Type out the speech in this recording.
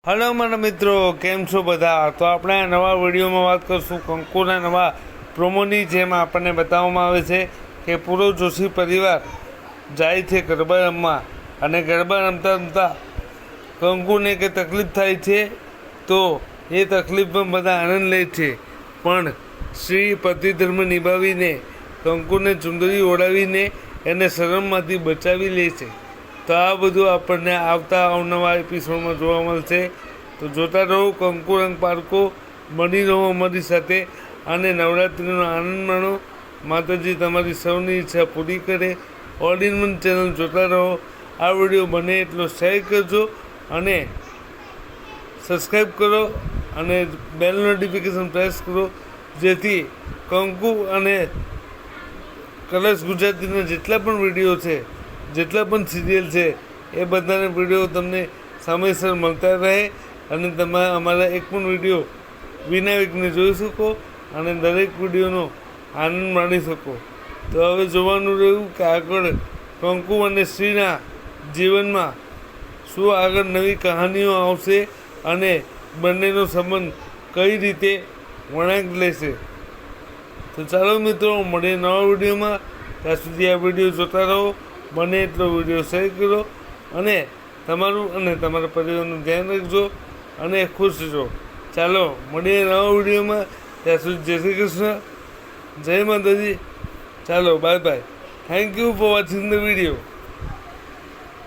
Hello મારા મિત્રો, કેમ છો બધા? તો આપણે આ નવા વિડીયોમાં વાત કરશું કંકુના નવા પ્રોમોની, જેમાં આપણને બતાવવામાં આવે છે કે પૂરો જોશી પરિવાર જાય છે ગરબા રમવા, અને ગરબા રમતા રમતા કંકુને કે તકલીફ થાય છે, તો એ તકલીફમાં બધા આનંદ લે છે. પણ શ્રી પતિ ધર્મ નિભાવીને કંકુને ચુંદડી ઓઢાવીને એને શરમમાંથી બચાવી લે છે. તો આ બધું આપણને આવતા અવનવા એપિસોડમાં જોવા મળશે. તો જોતા રહો કંકુ રંગ પારકો, બની રહો અમારી સાથે અને નવરાત્રિનો આનંદ માણો. માતાજી તમારી સૌની ઈચ્છા પૂરી કરે. ઓલ ઇન વન ચેનલ જોતા રહો. આ વિડીયો બને એટલો શેર કરજો અને સબસ્ક્રાઈબ કરો અને બેલ નોટિફિકેશન પ્રેસ કરો, જેથી કંકુ અને કલર્સ ગુજરાતીના જેટલા પણ વિડીયો છે, જેટલા પણ સિરિયલ છે, એ બધાના વિડીયો તમને સમયસર મળતા રહે અને તમે અમારા એક પણ વિડીયો વિના વિઘ્ને જોઈ શકો અને દરેક વિડીયોનો આનંદ માણી શકો. તો હવે જોવાનું રહ્યું કે આગળ કંકુ અને શ્રીના જીવનમાં શું આગળ નવી કહાનીઓ આવશે અને બંનેનો સંબંધ કઈ રીતે વળાંક લેશે. તો ચાલો મિત્રો, મળીએ નવા વિડીયોમાં. ત્યાં સુધી આ વિડીયો જોતા રહો, બને એટલો વિડીયો શેર કરો અને તમારું અને તમારા પરિવારનું ધ્યાન રાખજો અને ખુશ રહો. ચાલો મળીએ નવા વિડીયોમાં. ત્યાં સુધી જય શ્રી કૃષ્ણ, જય માતાજી. ચાલો bye bye. Thank you for watching the video.